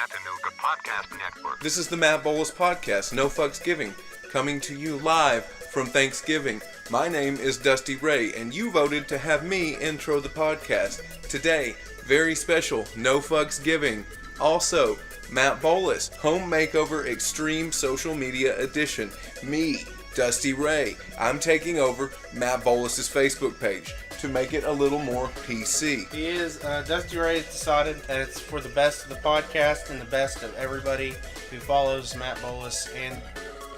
Chattanooga Podcast Network. This is the Matt Bolus Podcast NoFucksGiving, coming to you live from Thanksgiving. My name is Dusty Ray, and you voted to have me intro the podcast. Today, very special NoFucksGiving. Also, Matt Bolus, Home Makeover Extreme Social Media Edition. Me, Dusty Ray. I'm taking over Matt Bolus's Facebook page to make it a little more PC. He is, Dusty Ray has decided that it's for the best of the podcast and the best of everybody who follows Matt Bolus and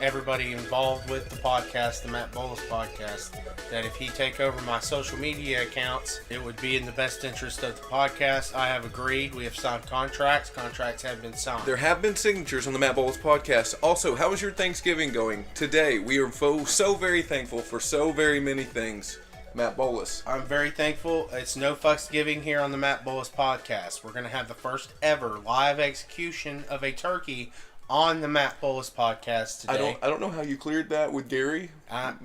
everybody involved with the podcast, the Matt Bolus Podcast, that if he take over my social media accounts, it would be in the best interest of the podcast. I have agreed. We have signed contracts. Contracts have been signed. There have been signatures on the Matt Bolus Podcast. Also, how is your Thanksgiving going? Today, we are so very thankful for so very many things. Matt Bolus. I'm very thankful. It's NoFucksGiving here on the Matt Bolus Podcast. We're going to have the first ever live execution of a turkey on the Matt Bolus Podcast today. I don't know how you cleared that with Gary,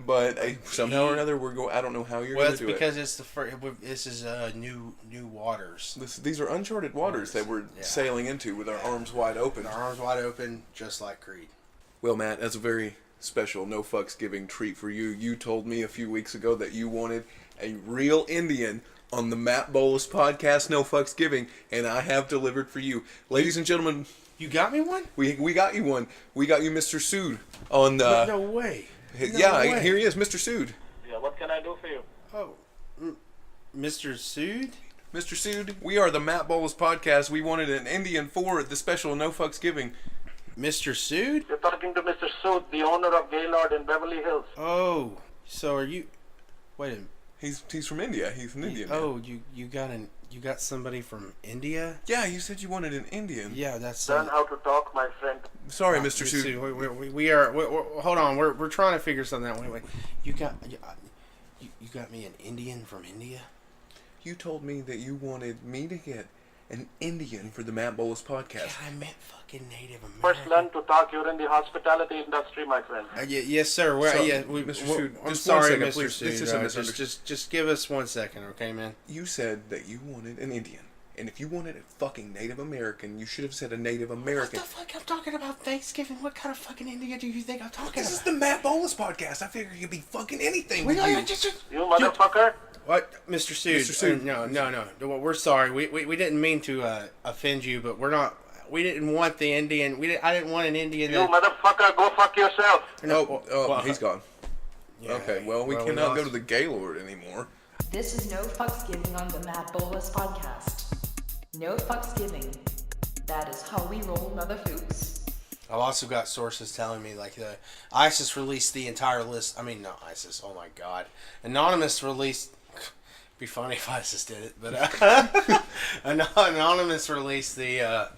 but somehow or another I don't know how you're going to do it. Well, it's because it's the first. This is new waters. These are uncharted waters that we're sailing into with our arms wide open. Our arms wide open, just like Creed. Well, Matt, as a very special NoFucksGiving treat for you, you told me a few weeks ago that you wanted a real Indian on the Matt Bolus Podcast NoFucksGiving, and I have delivered for you, ladies and gentlemen. You got me one? We got you one. We got you Mr. Sood on the... No way. Way. Here he is, Mr. Sood. Yeah, what can I do for you? Oh, Mr. Sood? Mr. Sood, we are the Matt Bolus Podcast. We wanted an Indian for the special NoFucksGiving. Mr. Sood? You're talking to Mr. Sood, the owner of Gaylord in Beverly Hills. Oh, so are you... Wait a minute. He's from India. He's an Indian. Oh, you got somebody from India? Yeah, you said you wanted an Indian. Yeah, that's... Learn how to talk, my friend. Sorry, Mr. Sood. Hold on, we're trying to figure something out. Wait. You got me an Indian from India? You told me that you wanted me to get an Indian for the Matt Bolus Podcast. Yeah, I meant fucking Native American. First learn to talk. You're in the hospitality industry, my friend. Yes, sir. Mr. Sood, I'm just sorry, 1 second, Mr. please. This is a Sood. misunderstanding. Just give us 1 second, okay, man? You said that you wanted an Indian. And if you wanted a fucking Native American, you should have said a Native American. What the fuck? I'm talking about Thanksgiving. What kind of fucking Indian do you think I'm talking This about? is the Matt Bolus Podcast. I figure you could be fucking anything with you. You motherfucker. What, Mr. Sood? Mr. Sood. No. We're sorry. We didn't mean to offend you, but we're not. We didn't want the Indian. I didn't want an Indian. You motherfucker, go fuck yourself. Well, he's gone. Yeah, okay, well, we cannot go to the Gaylord anymore. This is NoFucksGiving on the Matt Bolus Podcast. NoFucksGiving. That is how we roll, motherfucks. I've also got sources telling me like ISIS released the entire list. I mean, not ISIS. Oh my God, Anonymous released. Be funny if ISIS did it, but Anonymous released the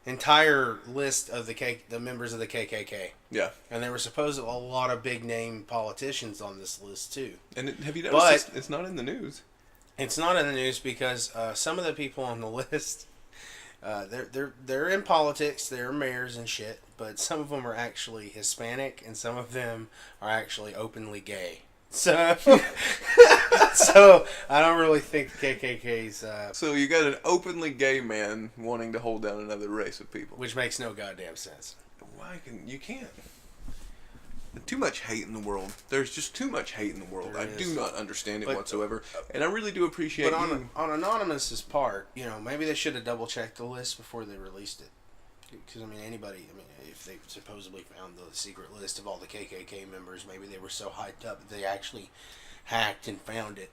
entire list of the members of the KKK. Yeah, and there were supposedly a lot of big name politicians on this list too. And have you noticed it's not in the news? It's not in the news because some of the people on the list, they're in politics, they're mayors and shit, but some of them are actually Hispanic and some of them are actually openly gay. So, so I don't really think the KKK's... So you got an openly gay man wanting to hold down another race of people. Which makes no goddamn sense. You can't. Too much hate in the world. There's just too much hate in the world. I do not understand it whatsoever. And I really do appreciate on Anonymous's part, maybe they should have double-checked the list before they released it. Because, if they supposedly found the secret list of all the KKK members, maybe they were so hyped up that they actually hacked and found it,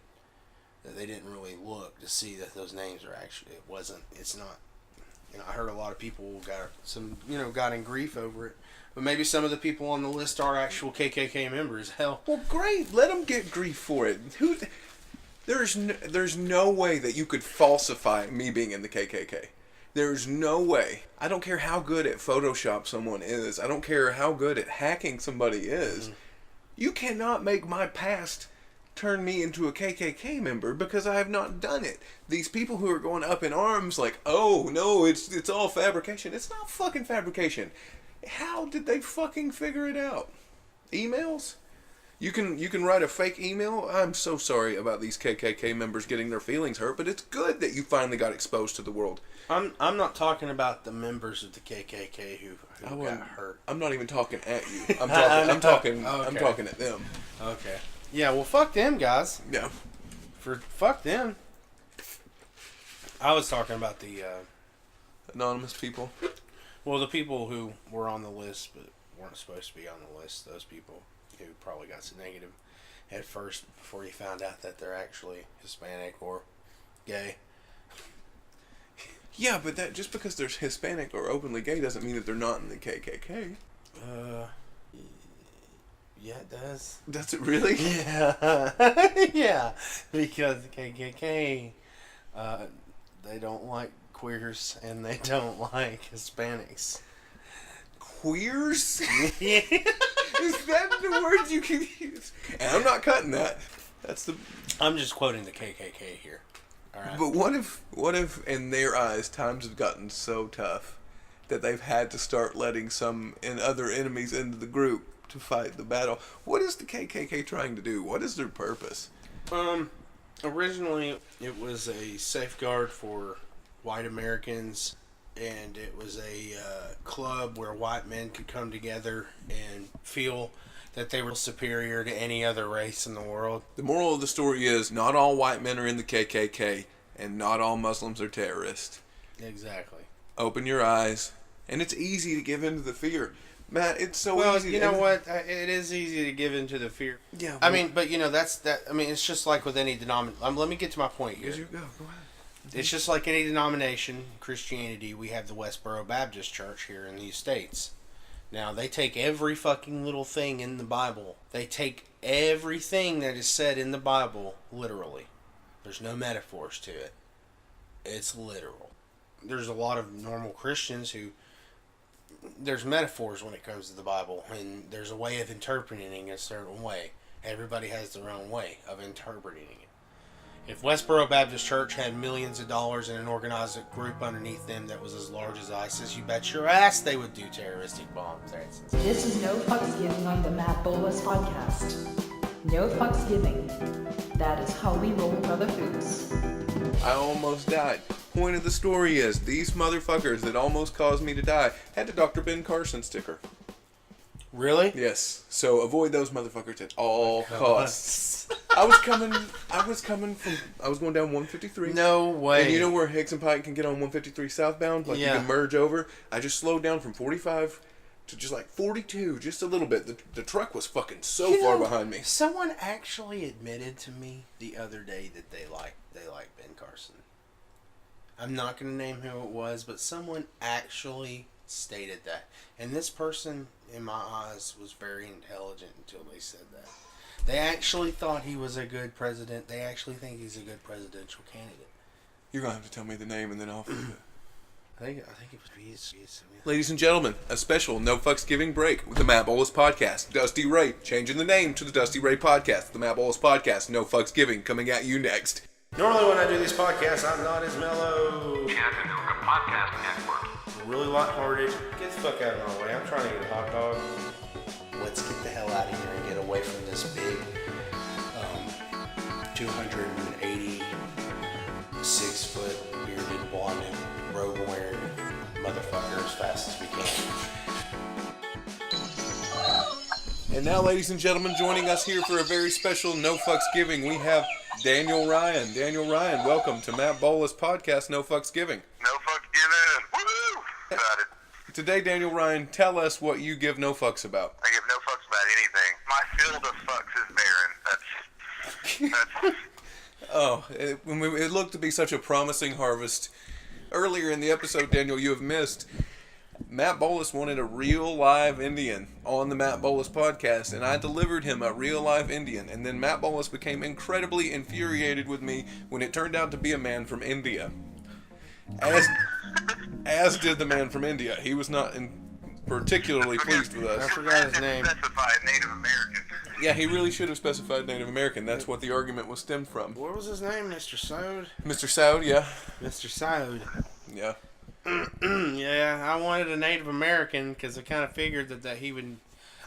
that they didn't really look to see that those names are actually, it's not, I heard a lot of people got in grief over it. But maybe some of the people on the list are actual KKK members. Hell. Well, great. Let them get grief for it. There's no way that you could falsify me being in the KKK. There's no way. I don't care how good at Photoshop someone is. I don't care how good at hacking somebody is. Mm-hmm. You cannot make my past turn me into a KKK member because I have not done it. These people who are going up in arms like, oh, no, it's all fabrication. It's not fucking fabrication. How did they fucking figure it out? Emails? You can write a fake email. I'm so sorry about these KKK members getting their feelings hurt, but it's good that you finally got exposed to the world. I'm not talking about the members of the KKK who got hurt. I'm not even talking at you. I'm talking at them. Okay. Yeah, well, fuck them, guys. Yeah. Fuck them. I was talking about the Anonymous people. well, the people who were on the list but weren't supposed to be on the list. Those people who probably got some negative at first before you found out that they're actually Hispanic or gay. Yeah, but that just because they're Hispanic or openly gay doesn't mean that they're not in the KKK. Yeah, it does. Does it really? Yeah. Yeah, because the KKK, they don't like queers and they don't like Hispanics. Queers? Yeah. Is that the word you can use? And I'm not cutting that. That's the. I'm just quoting the KKK here. All right. But what if in their eyes times have gotten so tough that they've had to start letting some other enemies into the group to fight the battle? What is the KKK trying to do? What is their purpose? Originally it was a safeguard for white Americans, and it was a club where white men could come together and feel that they were superior to any other race in the world. The moral of the story is not all white men are in the KKK, and not all Muslims are terrorists. Exactly. Open your eyes, and it's easy to give in to the fear. Matt, it's so Well, easy. you know what? It is easy to give into the fear. Yeah. I mean, but that's that. I mean, it's just like with any denomination. Let me get to my point here. Go ahead. It's just like any denomination, Christianity. We have the Westboro Baptist Church here in these states. Now, they take every fucking little thing in the Bible. They take everything that is said in the Bible literally. There's no metaphors to it. It's literal. There's a lot of normal Christians who... There's metaphors when it comes to the Bible, and there's a way of interpreting it a certain way. Everybody has their own way of interpreting it. If Westboro Baptist Church had millions of dollars and an organized group underneath them that was as large as ISIS, you bet your ass they would do terroristic bombs. This is No Fucks Giving on the Matt Bolus Podcast. No Fucks Giving. That is how we roll, brother foods. I almost died. Point of the story is, these motherfuckers that almost caused me to die had a Dr. Ben Carson sticker. Really? Yes. So avoid those motherfuckers at all costs. I was going down 153. No way. And you know where Higgs and Pike can get on 153 southbound? Like Yeah. you can merge over. I just slowed down from 45 to just like 42, just a little bit. The truck was fucking so far behind me. Someone actually admitted to me the other day that they like Ben Carson. I'm not going to name who it was, but someone actually stated that. And this person, in my eyes, was very intelligent until they said that. They actually thought he was a good president. They actually think he's a good presidential candidate. You're going to have to tell me the name and then I'll... I think it was he's Ladies and gentlemen, a special No Fucks Giving break with the Matt Bolus Podcast. Dusty Ray, changing the name to the Dusty Ray Podcast. The Matt Bolus Podcast, No Fucks Giving, coming at you next. Normally when I do these podcasts, I'm not as mellow. Chattanooga Podcast Network. Really lighthearted. Get the fuck out of my way. I'm trying to get a hot dog. Let's get the hell out of here and get away from this big 286-foot bearded blonde robe wearing motherfucker as fast as we can. And now, ladies and gentlemen, joining us here for a very special No Fucks Giving, we have Daniel Ryan. Daniel Ryan, welcome to Matt Bolus Podcast No Fucks Giving. No fucks given. Woo! Excited. Today, Daniel Ryan, tell us what you give no fucks about. I give no fucks about anything. My field of fucks is barren. That's It looked to be such a promising harvest. Earlier in the episode, Daniel, you have missed. Matt Bolus wanted a real live Indian on the Matt Bolus podcast, and I delivered him a real live Indian. And then Matt Bolus became incredibly infuriated with me when it turned out to be a man from India. As did the man from India. He was not particularly pleased with I us. forgot his name. Specified Native American. Yeah, he really should have specified Native American. That's what the argument was stemmed from. What was his name? Mr. Sode? Mr. Soud, yeah. Mr. Sode. Yeah. Yeah, I wanted a Native American because I kind of figured that he would...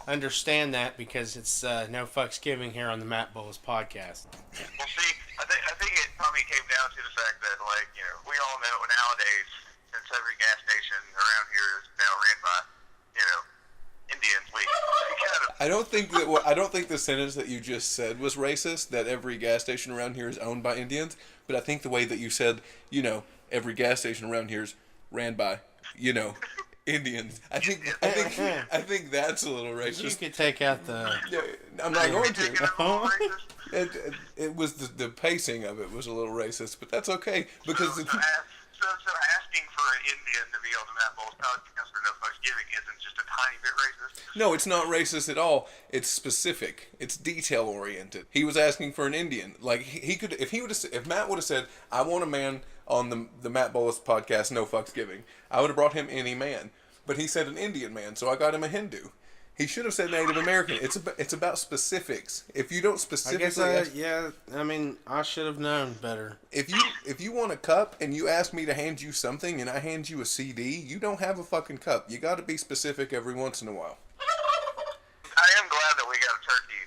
understand that because it's No Fucks Giving here on the Matt Bolus Podcast. Well, see, I think it probably came down to the fact that, like, you know, we all know nowadays, since every gas station around here is now ran by, you know, Indians, we kind of... I don't think the sentence that you just said was racist, that every gas station around here is owned by Indians, but I think the way that you said, you know, every gas station around here is ran by, you know, Indians. I think that's a little racist. You could take out the... Yeah, I'm not going Taking to. it a little racist. It was the pacing of it was a little racist, but that's okay because So asking for an Indian to be on the Matt Bolus Podcast for No Fucks Giving isn't just a tiny bit racist? no, it's not racist at all. It's specific. It's detail oriented. He was asking for an Indian. Like he could, if Matt would have said, "I want a man on the Matt Bolus Podcast No Fucks Giving," I would have brought him any man. But he said an Indian man, so I got him a Hindu. He should have said Native American. It's about specifics. If you don't I specifically, guess, I should have known better. if you want a cup and you ask me to hand you something and I hand you a CD, you don't have a fucking cup. You got to be specific every once in a while. I am glad that we got a turkey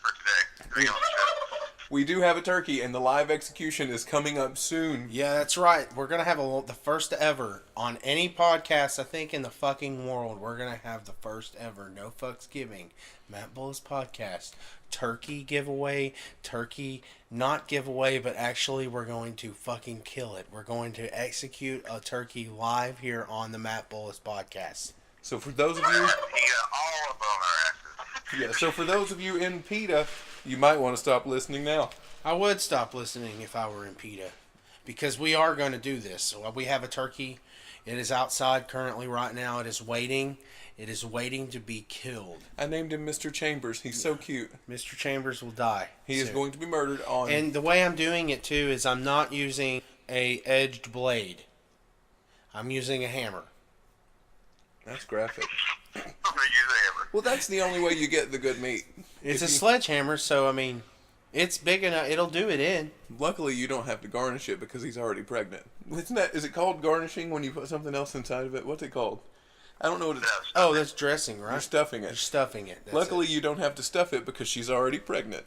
for today. To be on the show. We do have a turkey, and the live execution is coming up soon. Yeah, that's right. We're going to have the first ever on any podcast, I think, in the fucking world. We're going to have the first ever No Fucks Giving Matt Bolus Podcast turkey giveaway. Turkey not giveaway, but actually we're going to fucking kill it. We're going to execute a turkey live here on the Matt Bolus Podcast. So for those of you, He got all up on our asses. yeah. So for those of you in PETA, you might want to stop listening now. I would stop listening if I were in PETA, because we are going to do this. So we have a turkey. It is outside currently right now. It is waiting. It is waiting to be killed. I named him Mr. Chambers. He's so cute. Mr. Chambers will die. He is soon. going to be murdered on. And the way I'm doing it too is I'm not using a edged blade. I'm using a hammer. That's graphic. I'm gonna use a hammer. Well, that's the only way you get the good meat. It's a If you- sledgehammer, so I mean, it's big enough. It'll do it in. Luckily, you don't have to garnish it because he's already pregnant. Is it called garnishing when you put something else inside of it? What's it called? I don't know what it is. Oh, that's dressing, right? You're stuffing You're it. stuffing it. That's Luckily, it. you don't have to stuff it because she's already pregnant.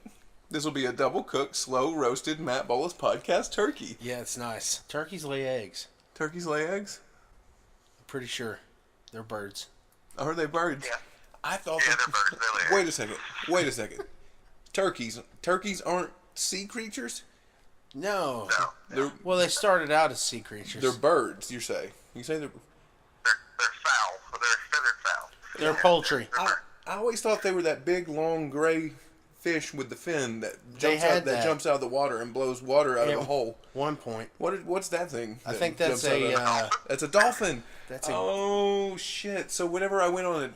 This will be a double cooked, slow roasted Matt Bolus Podcast turkey. Yeah, it's nice. Turkeys lay eggs. Turkeys lay eggs? I'm pretty sure they're birds. Are they birds? Yeah. I thought. Yeah, they're birds. They lay Wait a second. Wait a second. Turkeys aren't sea creatures. No. No. They're Well, they started out as sea creatures. they're birds. You say. You say they're. They're fowl. They're feathered fowl. They're poultry. I always thought they were that big, long, gray fish with the fin that They jumps had out. That that. jumps out of the water and blows water out of a hole. One point. What's that thing? I that think that's jumps out a. of- That's a dolphin. That's a. Oh shit! So whenever I went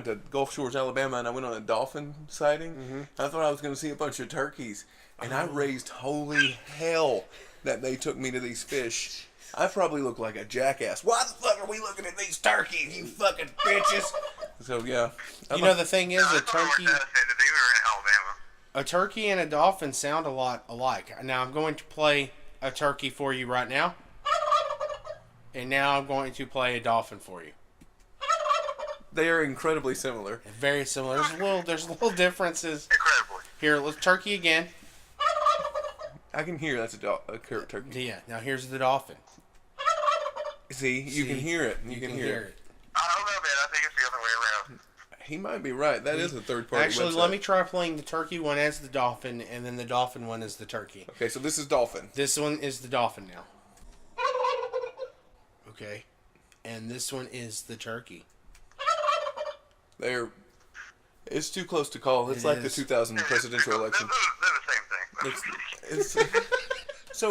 to Gulf Shores, Alabama, and I went on a dolphin sighting. Mm-hmm. I thought I was going to see a bunch of turkeys, and I raised holy hell that they took me to these fish. I probably look like a jackass. Why the fuck are we looking at these turkeys, you fucking bitches? So yeah, You know, the thing is, a turkey. We were in Alabama. A turkey and a dolphin sound a lot alike. Now I'm going to play a turkey for you right now. And now I'm going to play a dolphin for you. they are incredibly similar. Very similar. There's little differences. Incredibly. Here, let's turkey again. I can hear that's a turkey. Yeah, now here's the dolphin. See, you can hear it. You can hear it. I don't know, man. I think it's the other way around. He might be right. That is a third party. Actually, website. let me try playing the turkey one as the dolphin, and then the dolphin one as the turkey. Okay, so this is dolphin. This one is the dolphin now. Okay. And this one is the turkey. It's too close to call. It's It like the is. 2000 presidential election. They're the same thing. So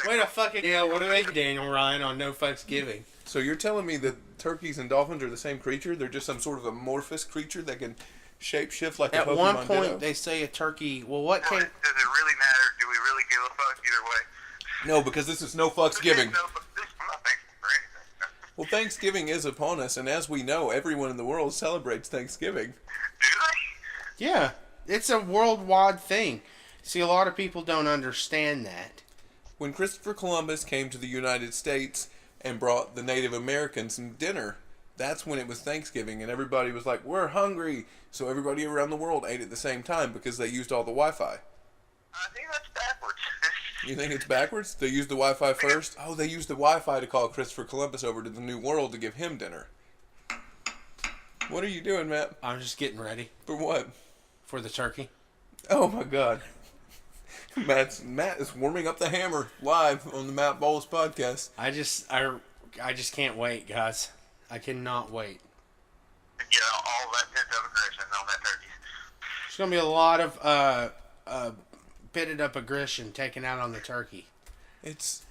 Wait a fucking... Yeah, what do they Daniel Ryan on No Fucks Giving? So you're telling me that turkeys and dolphins are the same creature? They're just some sort of amorphous creature that can shapeshift like At a Pokemon one point, Ditto? they say a turkey... Well, what Does came... it really matter? Do we really give a fuck either way? No, because this is no fucks giving. I'm not thankful for anything. Well, Thanksgiving is upon us, and as we know, everyone in the world celebrates Thanksgiving. Do they? Yeah, it's a worldwide thing. See, a lot of people don't understand that. When Christopher Columbus came to the United States and brought the Native Americans some dinner, that's when it was Thanksgiving, and everybody was like, we're hungry. So everybody around the world ate at the same time because they used all the Wi-Fi. I think that's backwards. You think it's backwards? They used the Wi-Fi first? Oh, they used the Wi-Fi to call Christopher Columbus over to the New World to give him dinner. What are you doing, Matt? I'm just getting ready. For what? For the turkey. Oh, my God. Matt is warming up the hammer live on the Matt Bolus Podcast. I just can't wait, guys. I cannot wait. Get all that pent-up aggression on that turkey. There's going to be a lot of pitted up aggression taken out on the turkey. It's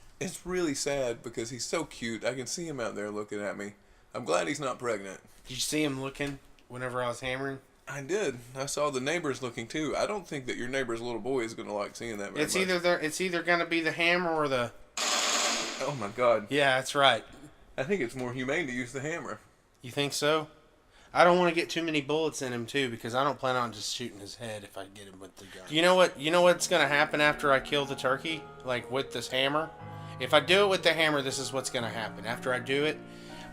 really sad because he's so cute. I can see him out there looking at me. I'm glad he's not pregnant. Did you see him looking whenever I was hammering? I did. I saw the neighbors looking too. I don't think that your neighbor's little boy is going to like seeing that very much. It's either going to be the hammer or the... Oh my God. Yeah, that's right. I think it's more humane to use the hammer. You think so? I don't want to get too many bullets in him too, because I don't plan on just shooting his head if I get him with the gun. You know what's going to happen after I kill the turkey? Like with this hammer? If I do it with the hammer, this is what's going to happen. After I do it,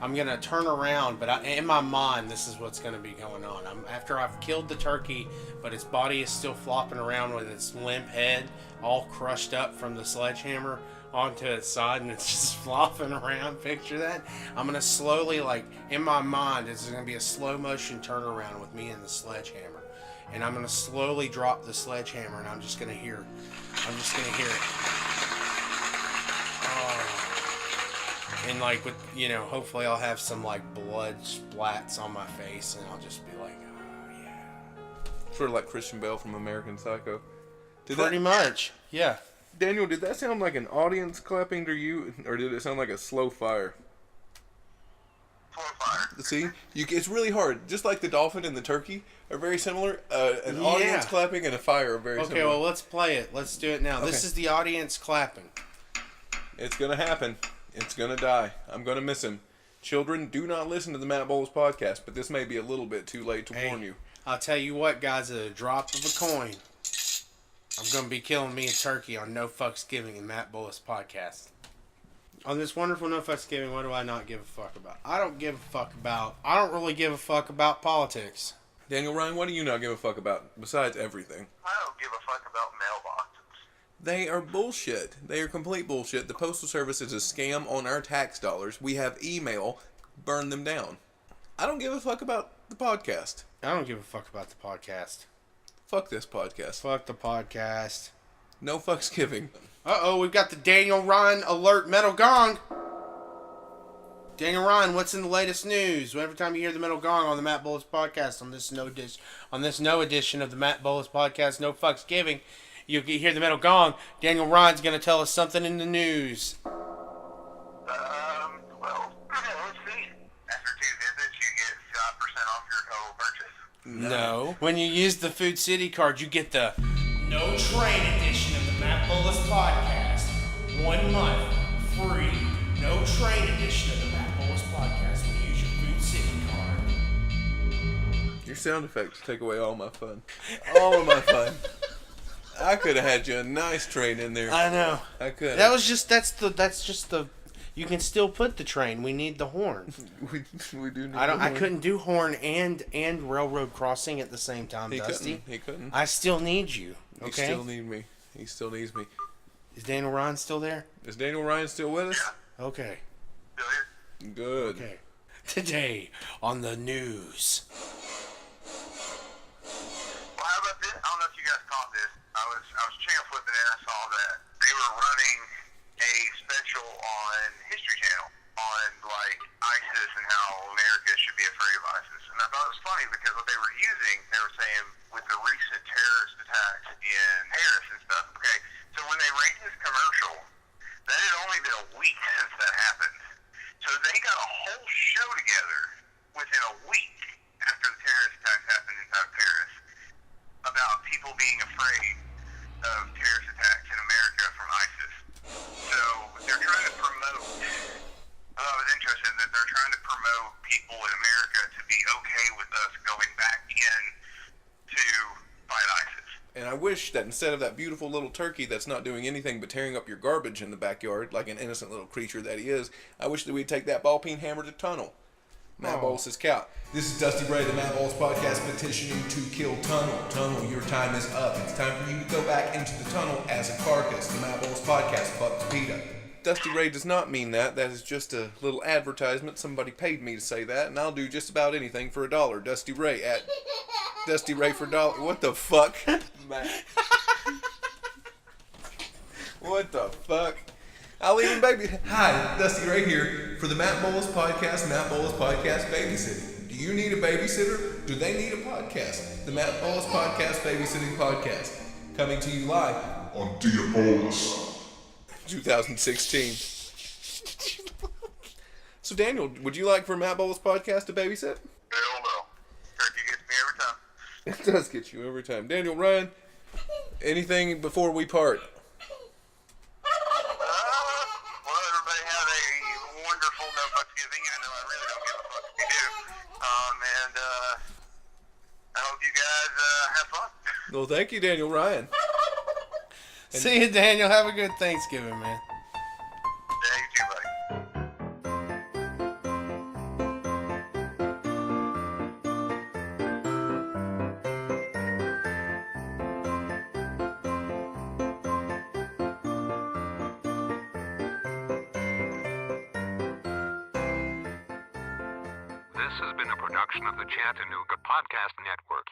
I'm going to turn around, but in my mind, this is what's going to be going on. After I've killed the turkey, but its body is still flopping around with its limp head all crushed up from the sledgehammer onto its side, and it's just flopping around. Picture that. I'm going to slowly, like, in my mind, it's going to be a slow motion turnaround with me and the sledgehammer. And I'm going to slowly drop the sledgehammer, and I'm just going to hear it. And like with, hopefully I'll have some like blood splats on my face, and I'll just be like, oh yeah. Sort of like Christian Bale from American Psycho. Pretty much, yeah. Daniel, did that sound like an audience clapping to you, or did it sound like a slow fire? Slow fire. See, it's really hard. Just like the dolphin and the turkey are very similar. An audience clapping and a fire are very similar. Okay, well let's play it. Let's do it now. Okay. This is the audience clapping. It's gonna happen. It's going to die. I'm going to miss him. Children, do not listen to the Matt Bolus Podcast, but this may be a little bit too late to warn you. I'll tell you what, guys, at a drop of a coin, I'm going to be killing me a turkey on NoFucksGiving and Matt Bolus Podcast. On this wonderful NoFucksGiving, what do I not give a fuck about? I don't really give a fuck about politics. Daniel Ryan, what do you not give a fuck about, besides everything? I don't give a fuck about mailboxes. They are bullshit. They are complete bullshit. The Postal Service is a scam on our tax dollars. We have email. Burn them down. I don't give a fuck about the podcast. I don't give a fuck about the podcast. Fuck this podcast. Fuck the podcast. No fucks giving. Uh-oh, we've got the Daniel Ryan alert metal gong. Daniel Ryan, what's in the latest news? Every time you hear the metal gong on the Matt Bolus Podcast, on this no edition of the Matt Bolus Podcast, No Fucks Giving, you hear the metal gong. Daniel Ryan's going to tell us something in the news. Well, let's see. After 2 visits, you get 5% off your total purchase. No. When you use the Food City card, you get the No Train edition of the Matt Bolus Podcast. 1 month free. No Train edition of the Matt Bolus Podcast when you use your Food City card. Your sound effects take away all my fun. All of my fun. I could have had you a nice train in there. I know. I could. That's just the. You can still put the train. We need the horn. we do need I couldn't do horn and railroad crossing at the same time, Dusty. He couldn't. I still need you. Okay. You still need me. He still needs me. Is Daniel Ryan still there? Is Daniel Ryan still with us? Okay. Still here? Good. Okay. Today on the news. Well, how about this? I don't know if you guys caught this. I was channel flipping and I saw that they were running a special on History Channel on like ISIS and how America should be afraid of ISIS. And I thought it was funny because what they were saying with the recent terrorist attacks in Paris and stuff. Okay, so when they ran this commercial, that had only been a week since that happened. So they got a whole show together within a week after the terrorist attacks happened inside of Paris about people being afraid of terrorist attacks in America from ISIS. So they're trying to promote, I was interested that they're trying to promote people in America to be okay with us going back in to fight ISIS. And I wish that instead of that beautiful little turkey that's not doing anything but tearing up your garbage in the backyard like an innocent little creature that he is, I wish that we'd take that ball peen hammer to tunnel. Matt Bolus' cow. This is Dusty Ray, the Matt Bolus Podcast, petitioning to kill Tunnel. Tunnel, your time is up. It's time for you to go back into the tunnel as a carcass. The Matt Bolus Podcast, fuck PETA. Dusty Ray does not mean that. That is just a little advertisement. Somebody paid me to say that, and I'll do just about anything for $1. Dusty Ray at Dusty Ray for $1. What the fuck, Matt? What the fuck? I'll even baby. Hi, Dusty Ray here for the Matt Bolus Podcast, Matt Bolus Podcast Babysitting. Do you need a babysitter? Do they need a podcast? The Matt Bolus Podcast Babysitting Podcast. Coming to you live on Dia Bolus 2016. So, Daniel, would you like for Matt Bolus Podcast to babysit? Hell no. Turkey gets me every time. It does get you every time. Daniel, Ryan, anything before we part? Well, everybody have a wonderful NoFucksGiving, even though I really don't give a fuck if you do. And I hope you guys have fun. Well, thank you, Daniel. Ryan. See you, Daniel. Have a good Thanksgiving, man. Yeah, you too, buddy. This has been a production of the Chattanooga Podcast Network.